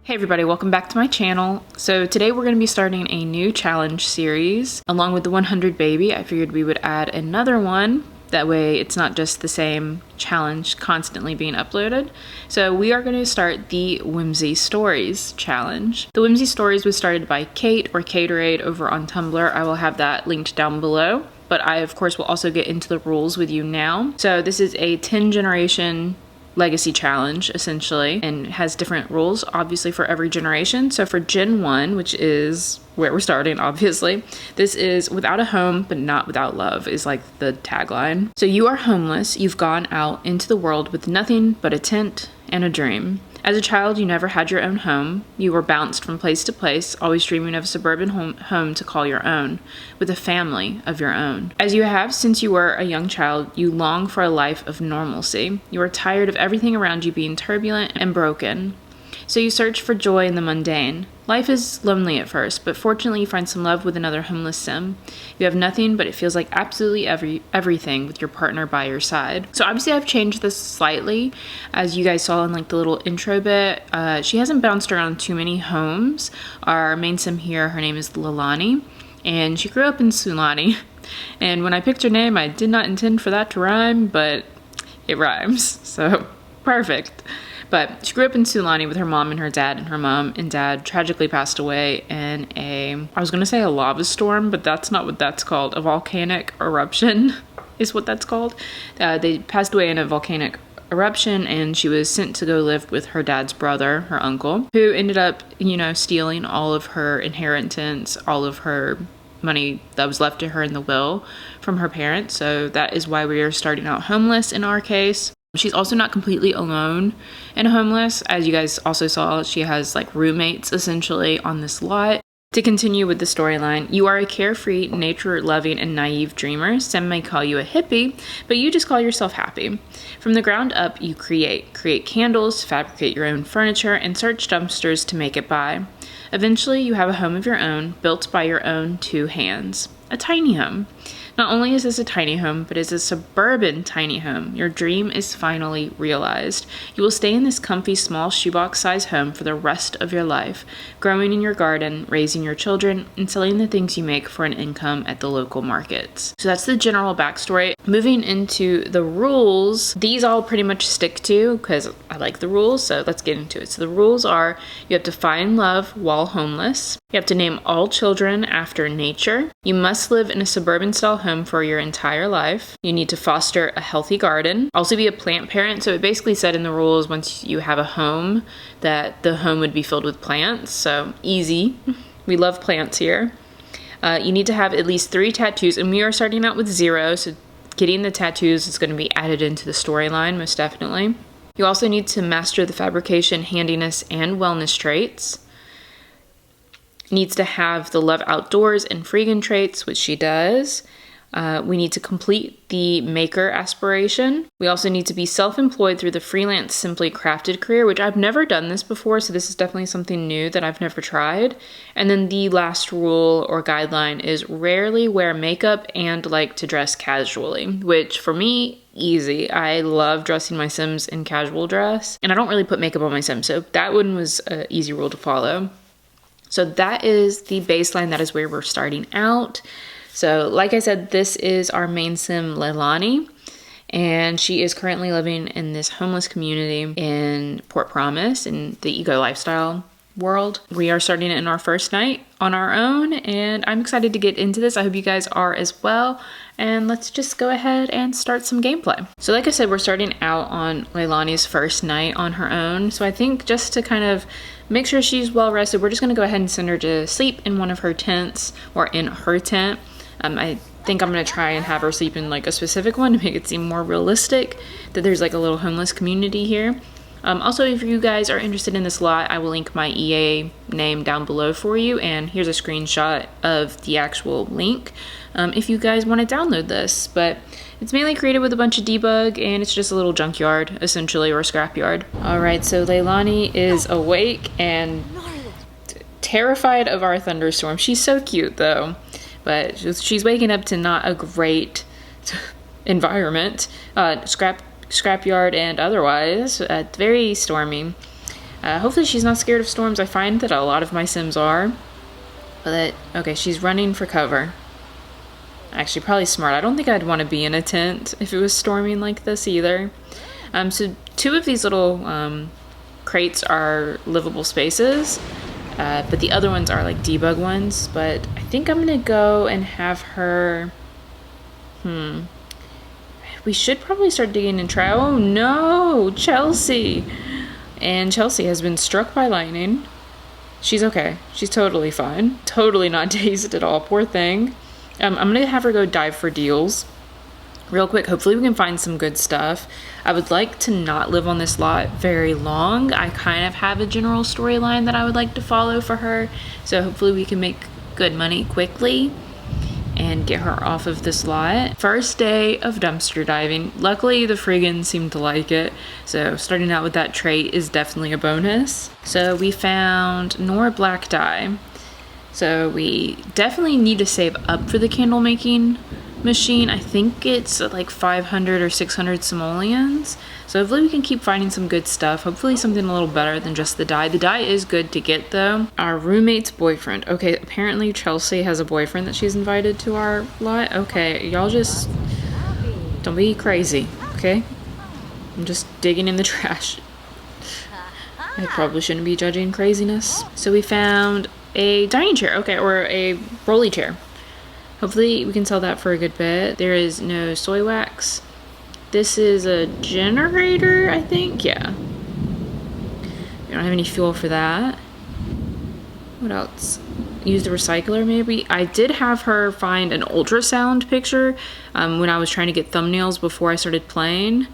Hey everybody, welcome back to my channel. So today we're going to be starting a new challenge series. Along with the 100 baby, I figured we would add another one. That way it's not just the same challenge constantly being uploaded. So we are going to start the Whimsy Stories challenge. The Whimsy Stories was started by Kate or Caterade over on Tumblr. I will have that linked down below. But I of course will also get into the rules with you now. So this is a 10 generation legacy challenge essentially, and it has different rules obviously for every generation. So for Gen 1, which is where we're starting obviously, this is without a home but not without love is like the tagline. So you are homeless, you've gone out into the world with nothing but a tent and a dream. As a child, you never had your own home. You were bounced from place to place, always dreaming of a suburban home to call your own, with a family of your own. As you have since you were a young child, you long for a life of normalcy. You are tired of everything around you being turbulent and broken. So you search for joy in the mundane. Life is lonely at first, but fortunately you find some love with another homeless sim. You have nothing, but it feels like absolutely everything with your partner by your side. So obviously I've changed this slightly, as you guys saw in like the little intro bit. She hasn't bounced around too many homes. Our main sim here, her name is Nalani, and she grew up in Sulani. And when I picked her name, I did not intend for that to rhyme, but it rhymes, so perfect. But she grew up in Sulani with her mom and her dad, and her mom and dad tragically passed away in I was going to say a lava storm, but that's not what that's called. A volcanic eruption is what that's called. They passed away in a volcanic eruption, and she was sent to go live with her dad's brother, her uncle, who ended up, stealing all of her inheritance, all of her money that was left to her in the will from her parents. So that is why we are starting out homeless in our case. She's also not completely alone and homeless. As you guys also saw, she has like roommates essentially on this lot. To continue with the storyline, you are a carefree, nature-loving, and naive dreamer. Some may call you a hippie, but you just call yourself happy. From the ground up, you create candles, fabricate your own furniture, and search dumpsters to make it by. Eventually, you have a home of your own, built by your own two hands. A tiny home. Not only is this a tiny home, but it's a suburban tiny home. Your dream is finally realized. You will stay in this comfy, small shoebox-sized home for the rest of your life, growing in your garden, raising your children, and selling the things you make for an income at the local markets. So that's the general backstory. Moving into the rules, these all pretty much stick to, because I like the rules, so let's get into it. So the rules are, you have to find love while homeless. You have to name all children after nature. You must live in a suburban-style home for your entire life. You need to foster a healthy garden. Also be a plant parent. So it basically said in the rules, once you have a home, that the home would be filled with plants. So easy. We love plants here. You need to have at least 3 tattoos, and we are starting out with 0, so getting the tattoos is going to be added into the storyline, most definitely. You also need to master the fabrication, handiness, and wellness traits. Needs to have the love outdoors and freegan traits, which she does. We need to complete the maker aspiration. We also need to be self-employed through the freelance Simply Crafted career, which I've never done this before, so this is definitely something new that I've never tried. And then the last rule or guideline is rarely wear makeup and like to dress casually, which for me, easy. I love dressing my Sims in casual dress, and I don't really put makeup on my Sims, so that one was an easy rule to follow. So that is the baseline. That is where we're starting out. So like I said, this is our main sim, Nalani, and she is currently living in this homeless community in Port Promise in the eco lifestyle world. We are starting it in our first night on our own, and I'm excited to get into this. I hope you guys are as well. And let's just go ahead and start some gameplay. So like I said, we're starting out on Nalani's first night on her own. So I think just to kind of make sure she's well rested, we're just going to go ahead and send her to sleep in one of her tents, or in her tent. I think I'm going to try and have her sleep in like a specific one to make it seem more realistic that there's like a little homeless community here. Also, if you guys are interested in this lot, I will link my EA name down below for you, and here's a screenshot of the actual link if you guys want to download this. But it's mainly created with a bunch of debug, and it's just a little junkyard, essentially, or a scrapyard. Alright, so Nalani is awake and terrified of our thunderstorm. She's so cute, though, but she's waking up to not a great environment. Scrapyard and otherwise. Very stormy. Hopefully she's not scared of storms. I find that a lot of my Sims are. But okay, she's running for cover. Actually, probably smart. I don't think I'd want to be in a tent if it was storming like this either. So 2 of these little crates are livable spaces, but the other ones are like debug ones. But I think I'm gonna go and have her. We should probably start digging and try. Oh no, Chelsea! And Chelsea has been struck by lightning. She's okay. She's totally fine. Totally not dazed at all. Poor thing. I'm gonna have her go dive for deals real quick. Hopefully we can find some good stuff. I would like to not live on this lot very long. I kind of have a general storyline that I would like to follow for her. So hopefully we can make good money quickly and get her off of this lot. First day of dumpster diving. Luckily, the friggin' seemed to like it, so starting out with that trait is definitely a bonus. So we found Nora black dye. So we definitely need to save up for the candle making machine. I think it's like 500 or 600 simoleons. So hopefully we can keep finding some good stuff. Hopefully something a little better than just the dye. The dye is good to get though. Our roommate's boyfriend. Okay, apparently Chelsea has a boyfriend that she's invited to our lot. Okay, y'all just don't be crazy, okay? I'm just digging in the trash. I probably shouldn't be judging craziness. So we found a dining chair, okay, or a rolly chair. Hopefully we can sell that for a good bit. There is no soy wax. This is a generator, I think. Yeah. We don't have any fuel for that. What else? Use the recycler, maybe? I did have her find an ultrasound picture when I was trying to get thumbnails before I started playing,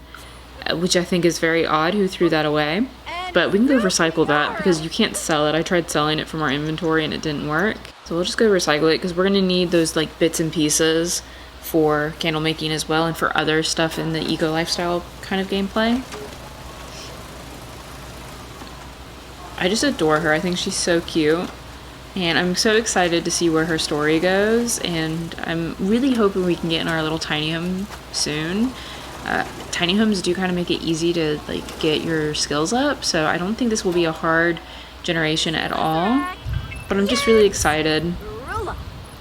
which I think is very odd. Who threw that away? But we can go recycle that because you can't sell it. I tried selling it from our inventory and it didn't work. So we'll just go recycle it because we're going to need those like bits and pieces for candle making as well and for other stuff in the eco lifestyle kind of gameplay. I just adore her. I think she's so cute. And I'm so excited to see where her story goes, and I'm really hoping we can get in our little tiny home soon. Tiny homes do kind of make it easy to like get your skills up, so I don't think this will be a hard generation at all, but I'm just really excited.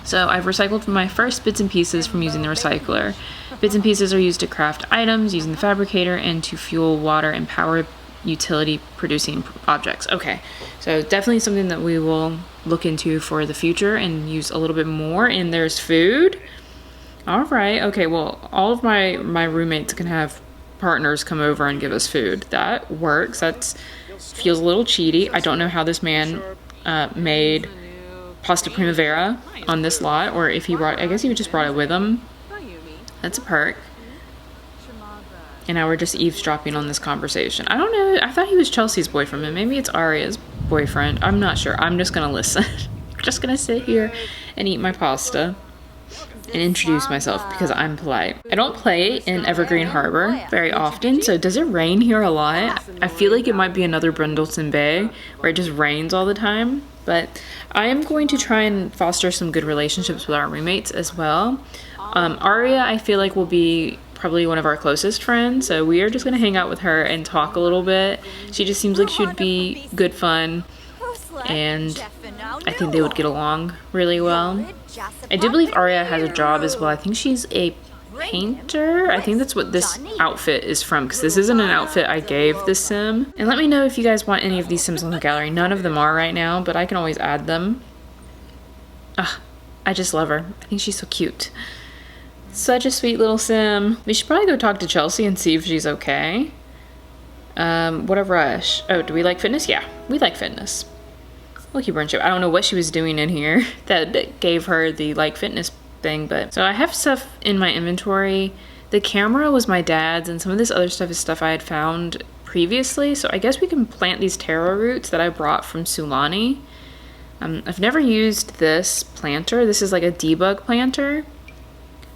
So I've recycled my first bits and pieces from using the recycler. Bits and pieces are used to craft items using the fabricator and to fuel water and power utility producing objects. Okay, so definitely something that we will look into for the future and use a little bit more. And there's food. All right, okay, well, all of my roommates can have partners come over and give us food. That works. That feels a little cheaty. I don't know how this man made pasta primavera on this lot, or if he brought, I guess he just brought it with him. That's a perk. And now we're just eavesdropping on this conversation. I don't know, I thought he was Chelsea's boyfriend, but maybe it's Aria's boyfriend. I'm not sure. I'm just gonna listen. I'm just gonna sit here and eat my pasta and introduce myself because I'm polite. I don't play in Evergreen Harbor very often, so does it rain here a lot? I feel like it might be another Brindleton Bay where it just rains all the time, but I am going to try and foster some good relationships with our roommates as well. Aria, I feel like, will be probably one of our closest friends, so we are just gonna hang out with her and talk a little bit. She just seems like she'd be good fun, and I think they would get along really well. I do believe Aria has a job as well. I think she's a painter. I think that's what this outfit is from, because this isn't an outfit I gave this sim. And let me know if you guys want any of these sims on the gallery. None of them are right now, but I can always add them. I just love her. I think she's so cute. Such a sweet little sim. We should probably go talk to Chelsea and see if she's okay. What a rush. Oh, do we like fitness? Yeah, we like fitness. We'll keep her in shape. I don't know what she was doing in here that gave her the like fitness thing, but so I have stuff in my inventory. The camera was my dad's, and some of this other stuff is stuff I had found previously, so I guess we can plant these taro roots that I brought from Nalani. I've never used this planter. This is like a debug planter.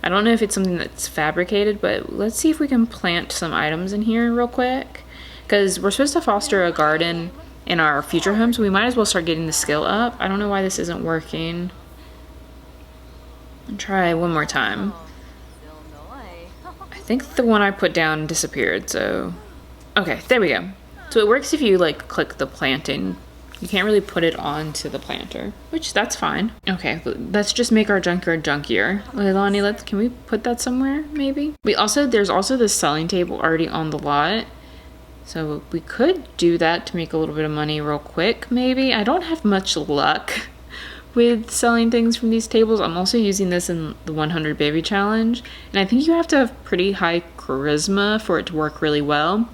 I don't know if it's something that's fabricated, but let's see if we can plant some items in here real quick, because we're supposed to foster a garden in our future home, so we might as well start getting the skill up. I don't know why this isn't working. I'll try one more time. I think the one I put down disappeared, so okay, there we go. So it works if you like click the planting. You can't really put it onto the planter, which that's fine. Okay, let's just make our junkyard junkier. Nalani, can we put that somewhere maybe? There's also this selling table already on the lot, so we could do that to make a little bit of money real quick maybe. I don't have much luck with selling things from these tables. I'm also using this in the 100 baby challenge, and I think you have to have pretty high charisma for it to work really well.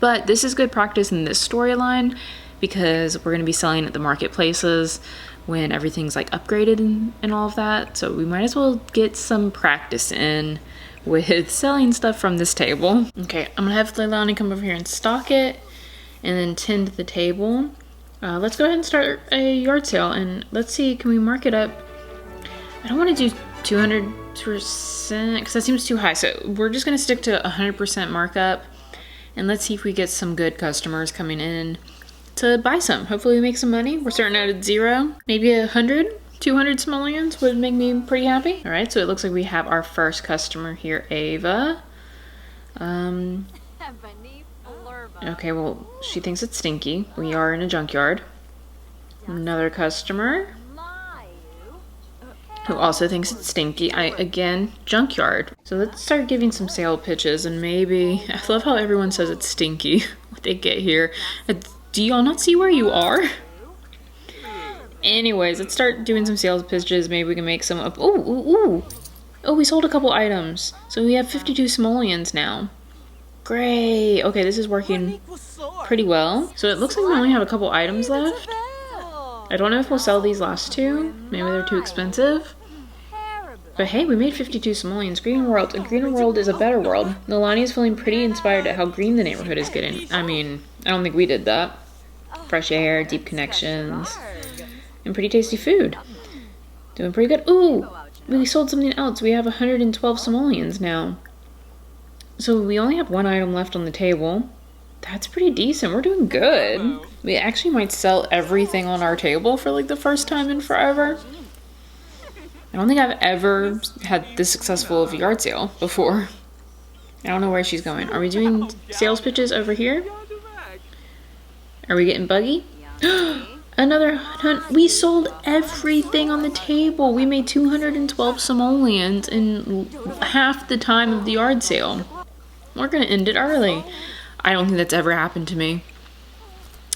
But this is good practice in this storyline, because we're going to be selling at the marketplaces when everything's like upgraded and all of that. So we might as well get some practice in with selling stuff from this table. Okay, I'm gonna have Nalani come over here and stock it and then tend the table. Let's go ahead and start a yard sale, and let's see, can we mark it up? I don't want to do 200% because that seems too high. So we're just gonna stick to 100% markup, and let's see if we get some good customers coming in to buy some. Hopefully we make some money. We're starting out at 0. Maybe 100, 200 simoleons would make me pretty happy. All right, so it looks like we have our first customer here, Ava. Okay, well, she thinks it's stinky. We are in a junkyard. Another customer who also thinks it's stinky. Again, junkyard. So let's start giving some sale pitches, and maybe, I love how everyone says it's stinky when they get here. Do y'all not see where you are? Anyways, let's start doing some sales pitches. Maybe we can make some up. Oh, we sold a couple items. So we have 52 simoleons now. Great. Okay, this is working pretty well. So it looks like we only have a couple items left. I don't know if we'll sell these last two. Maybe they're too expensive. But hey, we made 52 simoleons. Green world. A greener world is a better world. Nalani is feeling pretty inspired at how green the neighborhood is getting. I mean, I don't think we did that. Fresh air, deep connections, and pretty tasty food. Doing pretty good. Ooh, we sold something else. We have 112 simoleons now. So we only have one item left on the table. That's pretty decent. We're doing good. We actually might sell everything on our table for like the first time in forever. I don't think I've ever had this successful of a yard sale before. I don't know where she's going. Are we doing sales pitches over here? Are we getting buggy? Another hunt. We sold everything on the table. We made 212 simoleons in half the time of the yard sale. We're gonna end it early. I don't think that's ever happened to me.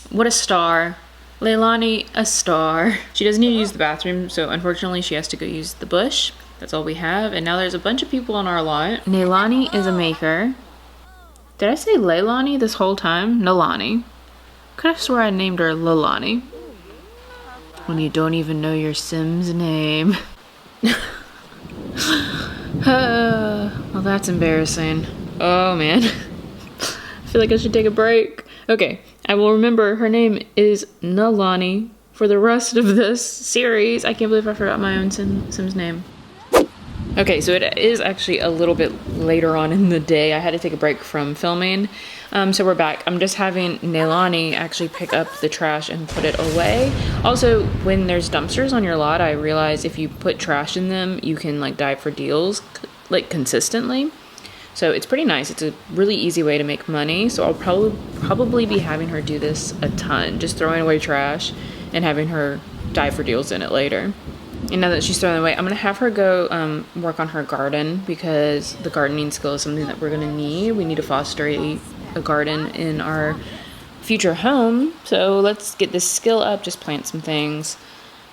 What a star. Leilani, a star. She doesn't need to use the bathroom, so unfortunately she has to go use the bush. That's all we have. And now there's a bunch of people on our lot. Nalani is a maker. Did I say Leilani this whole time? Nalani. Could have swore I named her Lalani. When you don't even know your Sim's name. Well, that's embarrassing. Oh, man. I feel like I should take a break. Okay, I will remember her name is Nalani for the rest of this series. I can't believe I forgot my own Sim's name. Okay, so it is actually a little bit later on in the day. I had to take a break from filming. So we're back. I'm just having Nalani actually pick up the trash and put it away. Also, when there's dumpsters on your lot, I realize if you put trash in them, you can like dive for deals like consistently. So it's pretty nice. It's a really easy way to make money. So I'll probably be having her do this a ton, just throwing away trash and having her dive for deals in it later. And now that she's throwing it away, I'm going to have her go work on her garden, because the gardening skill is something that we're going to need. We need to foster a garden in our future home. So let's get this skill up, just plant some things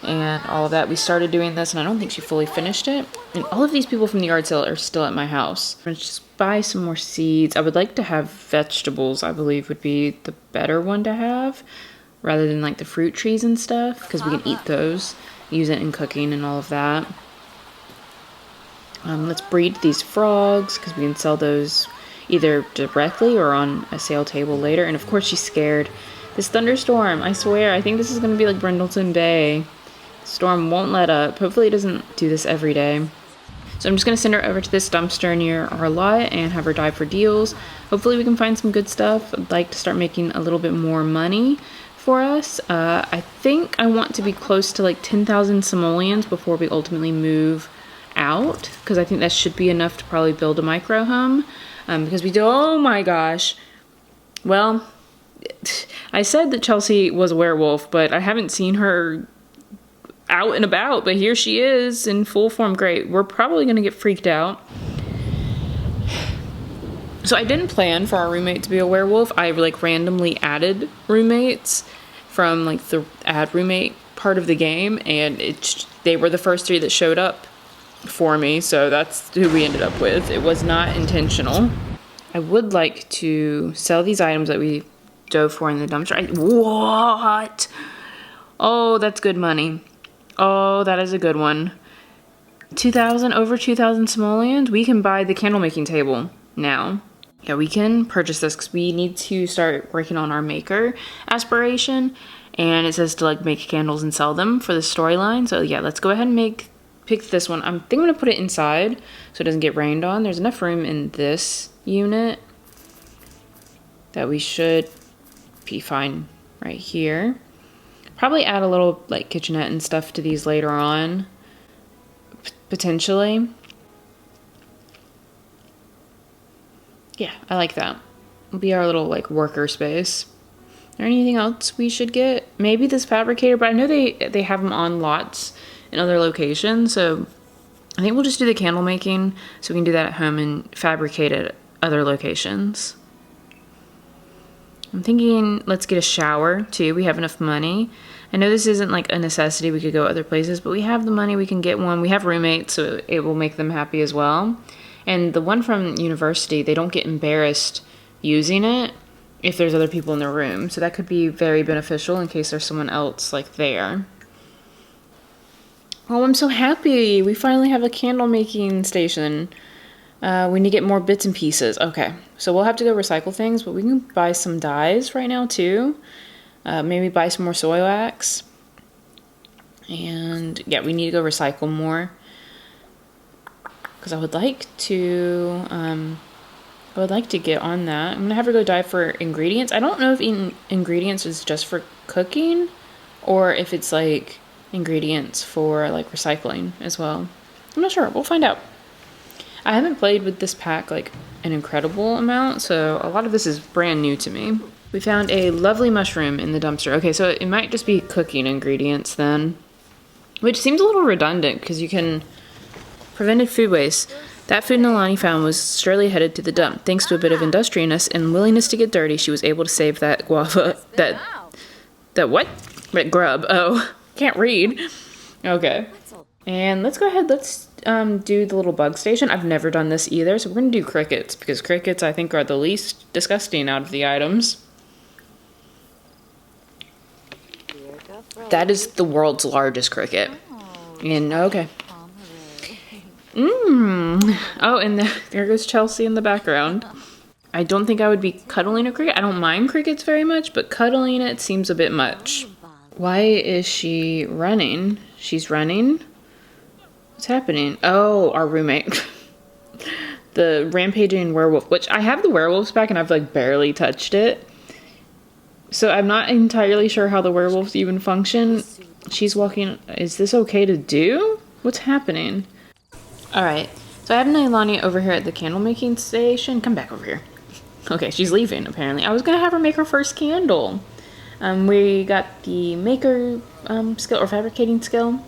and all of that. We started doing this and I don't think she fully finished it. And all of these people from the yard sale are still at my house. Let's just buy some more seeds. I would like to have vegetables, I believe would be the better one to have, rather than like the fruit trees and stuff, because we can eat those, use it in cooking and all of that. Let's breed these frogs, because we can sell those either directly or on a sale table later. And of course she's scared. This thunderstorm, I swear, I think this is going to be like Brindleton Bay. The storm won't let up. Hopefully it doesn't do this every day. So I'm just going to send her over to this dumpster near our lot and have her dive for deals. Hopefully we can find some good stuff. I'd like to start making a little bit more money for us. I think I want to be close to like 10,000 simoleons before we ultimately move out, because I think that should be enough to probably build a micro home. Because we do, oh my gosh. Well, I said that Chelsea was a werewolf, but I haven't seen her out and about, but here she is in full form. Great. We're probably going to get freaked out. So I didn't plan for our roommate to be a werewolf. I like randomly added roommates from like the add roommate part of the game, and they were the first 3 that showed up for me, so that's who we ended up with. It was not intentional. I would like to sell these items that we dove for in the dumpster. What? Oh, that's good money. Oh, that is a good one. 2,000, over 2,000 simoleons. We can buy the candle making table now. Yeah, we can purchase this because we need to start working on our maker aspiration. And it says to like make candles and sell them for the storyline. So yeah, let's go ahead and pick this one. I think I'm gonna put it inside so it doesn't get rained on. There's enough room in this unit that we should be fine right here. Probably add a little like kitchenette and stuff to these later on, potentially. Yeah, I like that. It'll be our little like worker space. Is there anything else we should get? Maybe this fabricator, but I know they have them on lots in other locations, so I think we'll just do the candle making so we can do that at home and fabricate at other locations. I'm thinking let's get a shower too. We have enough money. I know this isn't like a necessity. We could go other places, but we have the money. We can get one. We have roommates, so it will make them happy as well. And the one from university, they don't get embarrassed using it if there's other people in the room. So that could be very beneficial in case there's someone else like there. Oh, I'm so happy. We finally have a candle making station. We need to get more bits and pieces. Okay, so we'll have to go recycle things, but we can buy some dyes right now too. Maybe buy some more soy wax. And yeah, we need to go recycle more, because I would like to I would like to get on that. I'm gonna have her go dive for ingredients. I don't know if eating ingredients is just for cooking or if it's like ingredients for like recycling as well. I'm not sure. We'll find out. I haven't played with this pack like an incredible amount, so a lot of this is brand new to me. We found a lovely mushroom in the dumpster. Okay, so it might just be cooking ingredients then, which seems a little redundant because you can prevented food waste. That food Nalani found was surely headed to the dump. Thanks to a bit of industriousness and willingness to get dirty, she was able to save that guava. That what? That grub. Oh, can't read. Okay. And let's go ahead. Let's do the little bug station. I've never done this either, so we're going to do crickets because crickets, I think, are the least disgusting out of the items. That is the world's largest cricket. And okay. Oh, and there goes Chelsea in the background. I don't think I would be cuddling a cricket. I don't mind crickets very much, but cuddling it seems a bit much. Why is she running? She's running? What's happening? Oh, our roommate. The rampaging werewolf, which I have the werewolves back and I've like barely touched it. So I'm not entirely sure how the werewolves even function. She's walking. Is this okay to do? What's happening? Alright, so I have Nalani over here at the candle making station. Come back over here. Okay, she's leaving apparently. I was going to have her make her first candle. We got the maker skill or fabricating skill.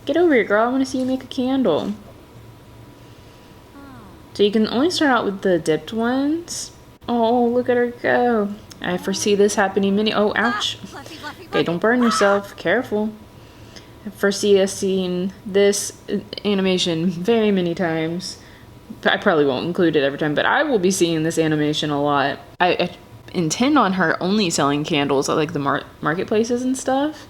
Get over here, girl. I want to see you make a candle. So you can only start out with the dipped ones. Oh, look at her go. I foresee this happening many. Oh, ouch. Okay, don't burn yourself. Careful. I foresee us seeing this animation very many times. I probably won't include it every time, but I will be seeing this animation a lot. I intend on her only selling candles at like the marketplaces and stuff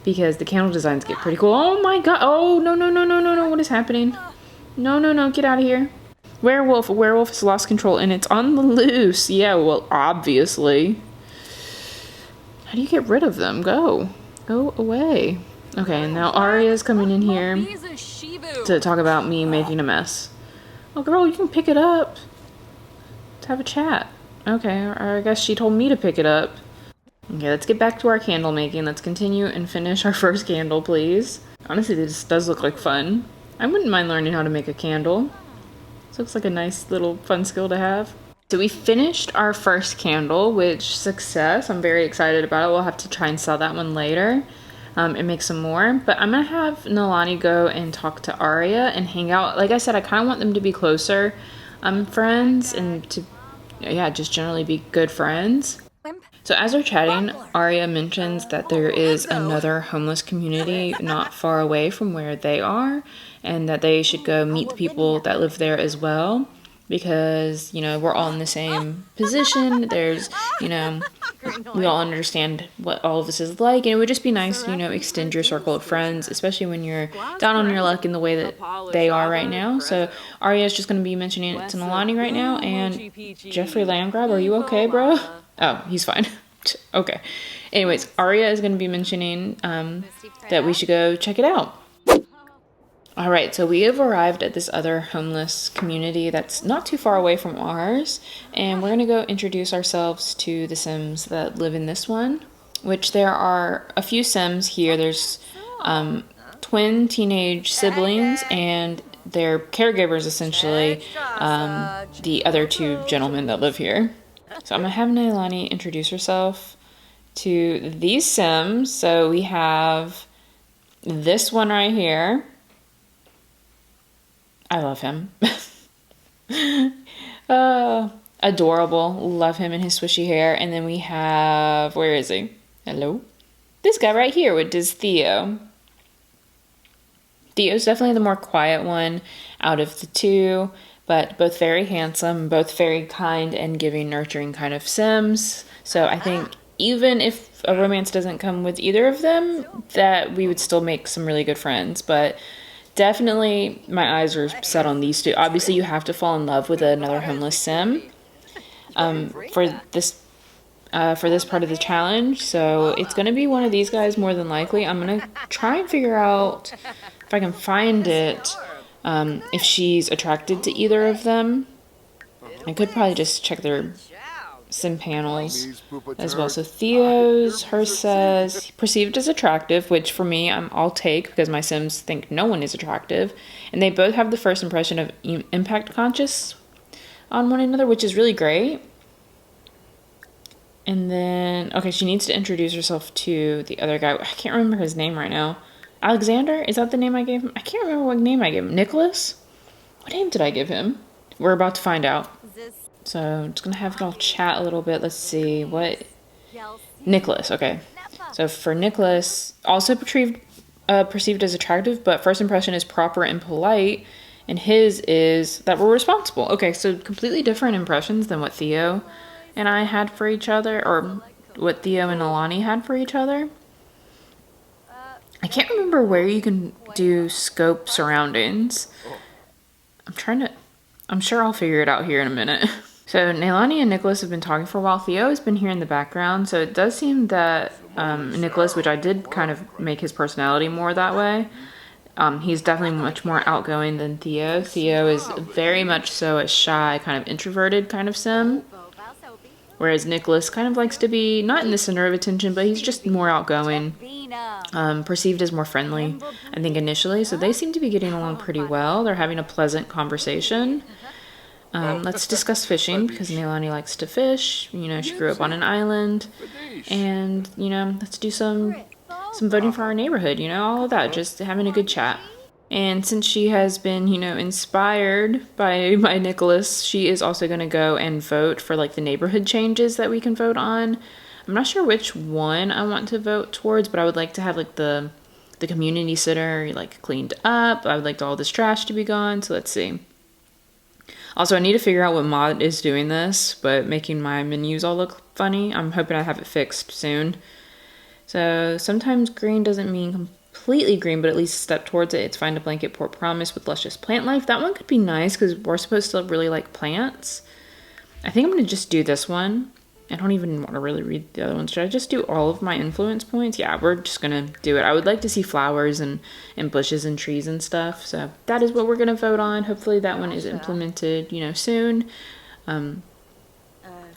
because the candle designs get pretty cool. Oh my god. Oh, no, no, no, no, no, no. What is happening? No, no, no. Get out of here. Werewolf. A werewolf has lost control and it's on the loose. Yeah, well, obviously. How do you get rid of them? Go. Go away. Okay, and now Arya's coming in here to talk about me making a mess. Oh, girl, you can pick it up. Let's have a chat. Okay, I guess she told me to pick it up. Okay, let's get back to our candle making. Let's continue and finish our first candle, please. Honestly, this does look like fun. I wouldn't mind learning how to make a candle. This looks like a nice little fun skill to have. So we finished our first candle, which success. I'm very excited about it. We'll have to try and sell that one later. And make some more, but I'm gonna have Nalani go and talk to Arya and hang out. Like I said, I kind of want them to be closer friends and to, yeah, just generally be good friends. So as we're chatting, Arya mentions that there is another homeless community not far away from where they are and that they should go meet the people that live there as well because, you know, we're all in the same position. There's, you know, we all understand what all of this is like, and it would just be nice to, you know, extend your circle of friends, especially when you're down on your luck in the way that they are right now. So Arya is just going to be mentioning it to Nalani right now, and Jeffrey Landgrab, are you okay, bro? Oh, he's fine. Okay. Anyways, Arya is going to be mentioning that we should go check it out. All right, so we have arrived at this other homeless community that's not too far away from ours, and we're going to go introduce ourselves to the Sims that live in this one, which there are a few Sims here. There's twin teenage siblings and their caregivers, essentially, the other two gentlemen that live here. So I'm going to have Nalani introduce herself to these Sims. So we have this one right here. I love him. Adorable. Love him and his swishy hair. And then we have, where is he? Hello? This guy right here, which is Theo. Theo's definitely the more quiet one out of the two, but both very handsome, both very kind and giving, nurturing kind of Sims. So I think even if a romance doesn't come with either of them, that we would still make some really good friends. But definitely my eyes are set on these two. Obviously, you have to fall in love with another homeless Sim for this part of the challenge. So it's going to be one of these guys more than likely. I'm going to try and figure out if I can find it, if she's attracted to either of them. I could probably just check their sim panels as well. So Theo's, hers says perceived as attractive, which for me I'll take because my sims think no one is attractive, and they both have the first impression of impact conscious on one another, which is really great. And then okay, she needs to introduce herself to the other guy. I can't remember his name right now. Alexander, is that the name I gave him? I can't remember what name I gave him. Nicholas? What name did I give him? We're about to find out. So I'm just gonna have y'all chat a little bit. Let's see what Nicholas. Okay, so for Nicholas, also perceived as attractive, but first impression is proper and polite, and his is that we're responsible. Okay, so completely different impressions than what Theo and I had for each other, or what Theo and Nalani had for each other. I can't remember where you can do scope surroundings. I'm sure I'll figure it out here in a minute. So Nalani and Nicholas have been talking for a while. Theo has been here in the background, so it does seem that Nicholas, which I did kind of make his personality more that way, he's definitely much more outgoing than Theo. Theo is very much so a shy, kind of introverted kind of sim, whereas Nicholas kind of likes to be not in the center of attention, but he's just more outgoing, perceived as more friendly, I think, initially. So they seem to be getting along pretty well. They're having a pleasant conversation. Let's discuss fishing because Nalani likes to fish. You know, she grew up on an island, and you know, let's do some voting for our neighborhood. You know, all of that, just having a good chat. And since she has been, you know, inspired by Nicholas, she is also going to go and vote for like the neighborhood changes that we can vote on. I'm not sure which one I want to vote towards, but I would like to have like the community center like cleaned up. I would like all this trash to be gone. So let's see. Also, I need to figure out what mod is doing this, but making my menus all look funny. I'm hoping I have it fixed soon. So sometimes green doesn't mean completely green, but at least a step towards it. It's find a blanket port promise with luscious plant life. That one could be nice because we're supposed to really like plants. I think I'm going to just do this one. I don't even want to really read the other ones. Should I just do all of my influence points? Yeah, we're just going to do it. I would like to see flowers and bushes and trees and stuff. So that is what we're going to vote on. Hopefully that one is implemented, you know, soon. I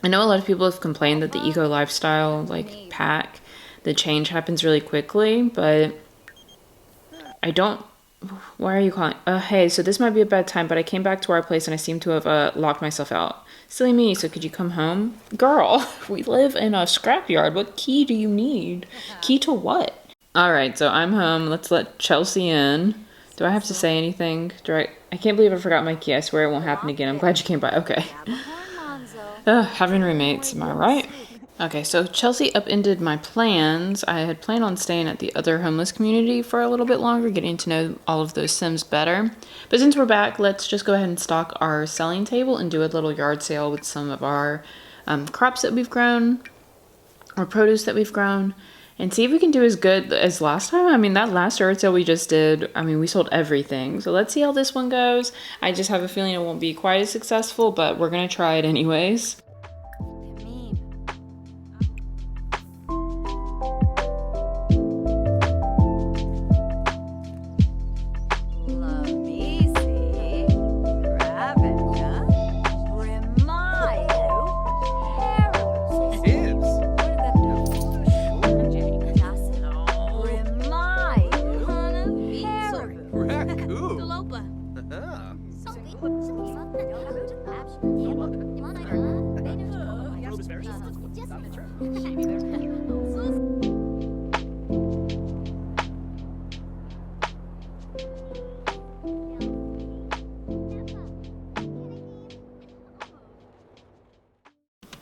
know a lot of people have complained that the eco lifestyle like pack, the change happens really quickly, but I don't. Why are you calling? Hey, so this might be a bad time, but I came back to our place and I seem to have locked myself out. Silly me, so could you come home? Girl, we live in a scrapyard. What key do you need? Key to what? Alright, so I'm home. Let's let Chelsea in. Do I have to say anything? I can't believe I forgot my key. I swear it won't happen again. I'm glad you came by. Okay. Having roommates, am I right? Okay, so Chelsea upended my plans. I had planned on staying at the other homeless community for a little bit longer, getting to know all of those Sims better. But since we're back, let's just go ahead and stock our selling table and do a little yard sale with some of our crops that we've grown, or produce that we've grown, and see if we can do as good as last time. I mean, that last yard sale we just did, I mean, we sold everything. So let's see how this one goes. I just have a feeling it won't be quite as successful, but we're going to try it anyways.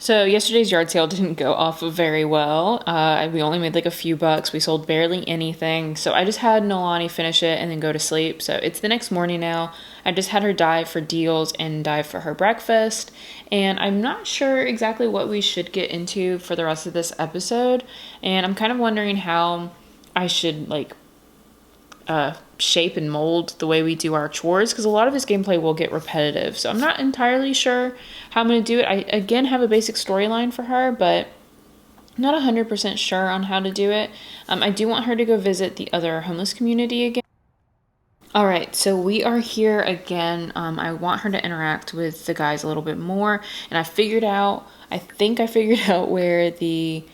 So yesterday's yard sale didn't go off very well. We only made like a few bucks. We sold barely anything. So I just had Nalani finish it and then go to sleep. So it's the next morning now. I just had her dive for deals and dive for her breakfast. And I'm not sure exactly what we should get into for the rest of this episode. And I'm kind of wondering how I should like shape and mold the way we do our chores, because a lot of this gameplay will get repetitive. So I'm not entirely sure how I'm going to do it. I again have a basic storyline for her, but I'm not 100% sure on how to do it. I do want her to go visit the other homeless community again. All right, so we are here again. I want her to interact with the guys a little bit more, and I think I figured out where the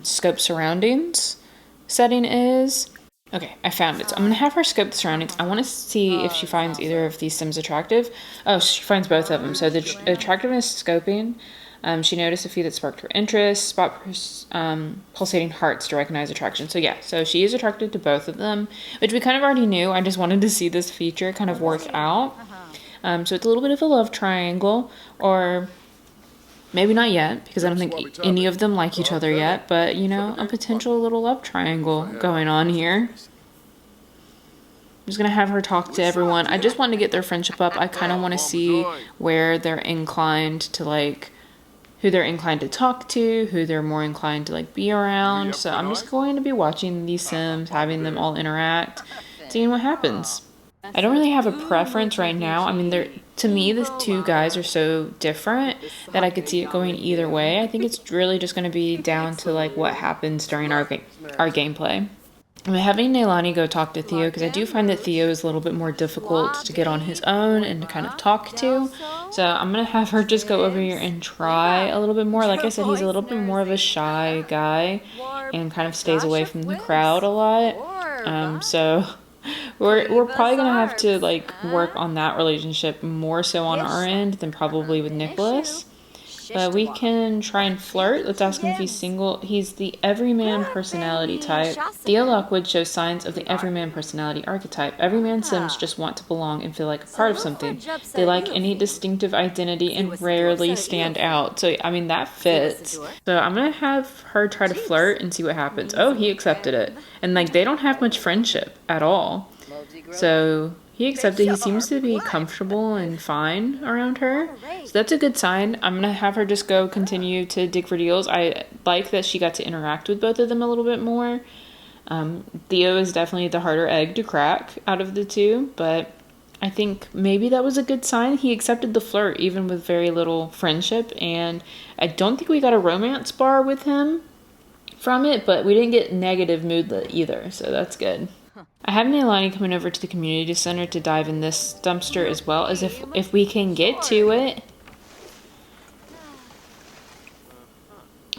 scope surroundings setting is. Okay, I found it. So I'm gonna have her scope the surroundings. I want to see if she finds either of these sims attractive. Oh, she finds both of them. So the attractiveness scoping. She noticed a few that sparked her interest. Spot pulsating hearts to recognize attraction. So yeah, so she is attracted to both of them, which we kind of already knew. I just wanted to see this feature kind of work out. So it's a little bit of a love triangle, or maybe not yet, because I don't think any of them like each other yet, but you know, a potential little love triangle going on here. I'm just going to have her talk to everyone. I just want to get their friendship up. I kind of want to see where they're inclined to who they're inclined to talk to, who they're more inclined to be around. So I'm just going to be watching these sims, having them all interact, seeing what happens. I don't really have a preference right now. I mean, to me, the two guys are so different that I could see it going either way. I think it's really just going to be down to what happens during our gameplay. I'm having Nalani go talk to Theo because I do find that Theo is a little bit more difficult to get on his own and to kind of talk to. So I'm going to have her just go over here and try a little bit more. Like I said, he's a little bit more of a shy guy and kind of stays away from the crowd a lot. So we're probably going to have to work on that relationship more so on our end than probably with Nicholas. But we can try and flirt. Let's ask him if he's single. He's the everyman personality type. Theo Lockwood shows signs of the everyman personality archetype. Everyman sims just want to belong and feel like a part of something. They like any distinctive identity and rarely stand out. So, I mean, that fits. So I'm going to have her try to flirt and see what happens. Oh, he accepted it. And, they don't have much friendship at all. So he accepted. He seems to be comfortable and fine around her. So that's a good sign. I'm going to have her just go continue to dig for deals. I like that she got to interact with both of them a little bit more. Theo is definitely the harder egg to crack out of the two, but I think maybe that was a good sign. He accepted the flirt even with very little friendship, and I don't think we got a romance bar with him from it, but we didn't get negative moodlet either, so that's good. I have Nalani coming over to the community center to dive in this dumpster as well, as if we can get to it.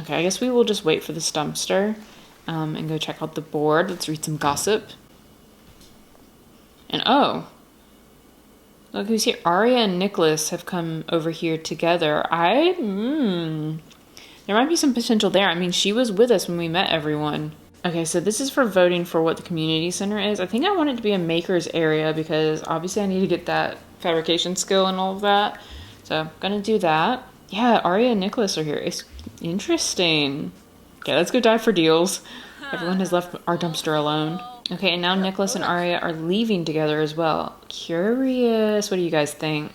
Okay, I guess we will just wait for this dumpster and go check out the board. Let's read some gossip. And oh, look who's here. Arya and Nicholas have come over here together. There might be some potential there. I mean, she was with us when we met everyone. Okay, so this is for voting for what the community center is. I think I want it to be a maker's area because obviously I need to get that fabrication skill and all of that. So I'm going to do that. Yeah, Arya and Nicholas are here. It's interesting. Okay, let's go dive for deals. Everyone has left our dumpster alone. Okay, and now Nicholas and Arya are leaving together as well. Curious. What do you guys think?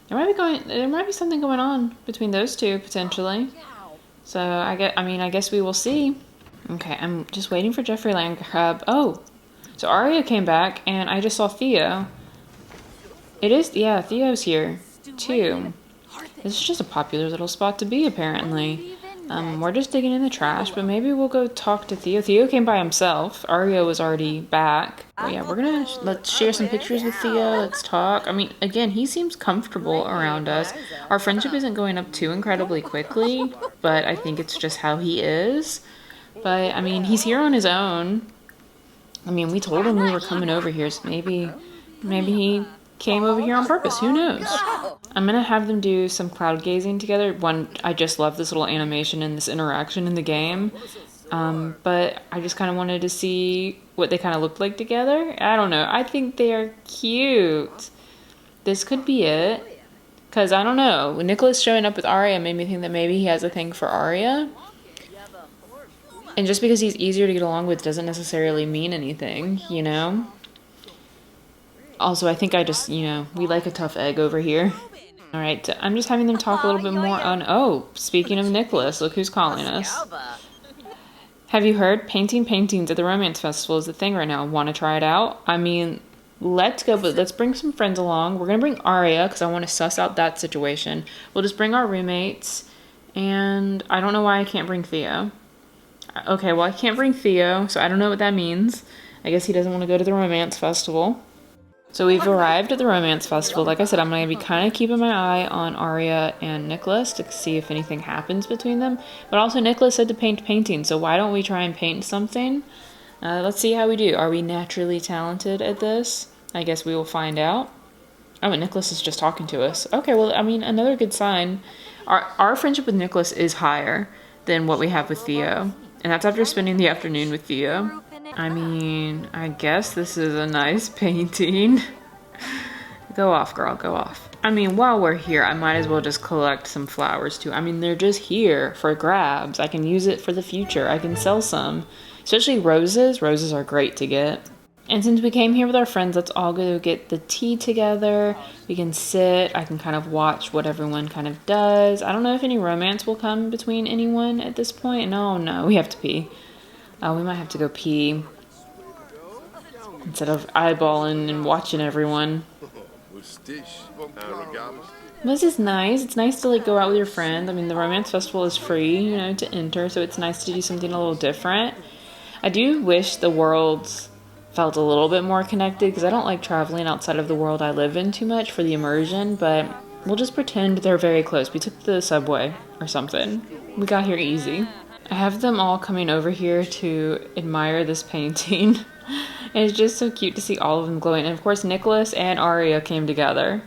There might be something going on between those two potentially. So I guess we will see. Okay, I'm just waiting for Jeffrey Landcrab. Oh, so Arya came back, and I just saw Theo. Theo's here, too. This is just a popular little spot to be, apparently. We're just digging in the trash, but maybe we'll go talk to Theo. Theo came by himself. Arya was already back. But yeah, let's share some pictures with Theo. Let's talk. I mean, again, he seems comfortable around us. Our friendship isn't going up too incredibly quickly, but I think it's just how he is. But, I mean, he's here on his own. I mean, we told him we were coming over here, so maybe he came over here on purpose. Who knows? I'm going to have them do some cloud gazing together. I just love this little animation and this interaction in the game. But I just kind of wanted to see what they kind of looked like together. I don't know. I think they are cute. This could be it. Because, I don't know. Nicholas showing up with Arya made me think that maybe he has a thing for Arya. And just because he's easier to get along with doesn't necessarily mean anything, you know? Also, I think we like a tough egg over here. Alright, so I'm just having them talk a little bit more on... Oh, speaking of Nicholas, look who's calling us. Have you heard? Painting paintings at the Romance Festival is the thing right now. Want to try it out? I mean, let's go, but let's bring some friends along. We're going to bring Arya, because I want to suss out that situation. We'll just bring our roommates, and I don't know why I can't bring Theo. Okay, well, I can't bring Theo, so I don't know what that means. I guess he doesn't want to go to the Romance Festival. So we've arrived at the romance festival. Like I said, I'm going to be kind of keeping my eye on Arya and Nicholas to see if anything happens between them. But also Nicholas said to paint paintings, so why don't we try and paint something? Let's see how we do. Are we naturally talented at this? I guess we will find out. Oh, and Nicholas is just talking to us. Okay, well, I mean, another good sign. Our friendship with Nicholas is higher than what we have with Theo. And that's after spending the afternoon with Theo. I mean, I guess this is a nice painting. Go off, girl, go off. I mean, while we're here, I might as well just collect some flowers too. I mean, they're just here for grabs. I can use it for the future. I can sell some. Especially roses. Roses are great to get. And since we came here with our friends, let's all go get the tea together. We can sit. I can kind of watch what everyone kind of does. I don't know if any romance will come between anyone at this point. No, we have to pee. We might have to go pee instead of eyeballing and watching everyone. This is nice. It's nice to like go out with your friends. I mean, the romance festival is free, you know, to enter, so it's nice to do something a little different. I do wish the worlds felt a little bit more connected because I don't like traveling outside of the world I live in too much for the immersion, but we'll just pretend they're very close. We took the subway or something. We got here easy. I have them all coming over here to admire this painting. And it's just so cute to see all of them glowing. And of course, Nicholas and Arya came together.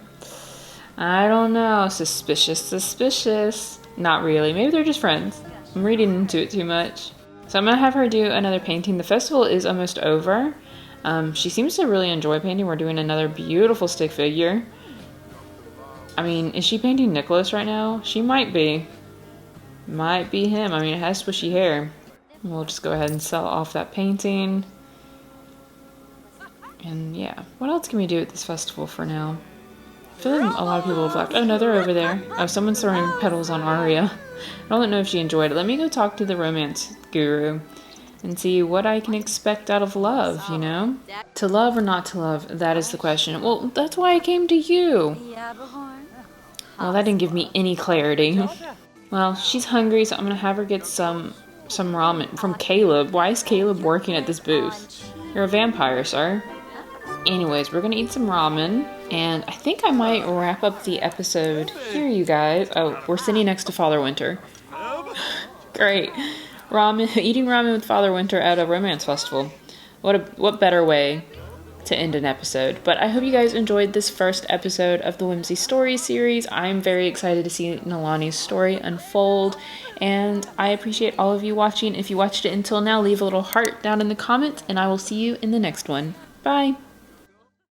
I don't know. Suspicious. Not really. Maybe they're just friends. I'm reading into it too much. So I'm going to have her do another painting. The festival is almost over. She seems to really enjoy painting. We're doing another beautiful stick figure. I mean, is she painting Nicholas right now? She might be. Might be him. I mean, it has swishy hair. We'll just go ahead and sell off that painting. And yeah, what else can we do at this festival for now? I feel like a lot of people have left. Oh no, they're over there. Oh, someone's throwing petals on Arya. I don't know if she enjoyed it. Let me go talk to the romance guru and see what I can expect out of love, you know? To love or not to love, that is the question. Well, that's why I came to you. Well, that didn't give me any clarity. Well, she's hungry, so I'm gonna have her get some ramen from Caleb. Why is Caleb working at this booth? You're a vampire, sir. Anyways, we're gonna eat some ramen, and I think I might wrap up the episode here, you guys. Oh, we're sitting next to Father Winter. Great. Eating ramen with Father Winter at a romance festival. What better way to end an episode. But I hope you guys enjoyed this first episode of the Whimsy Story series. I'm very excited to see Nalani's story unfold, and I appreciate all of you watching. If you watched it until now, leave a little heart down in the comments, and I will see you in the next one. Bye!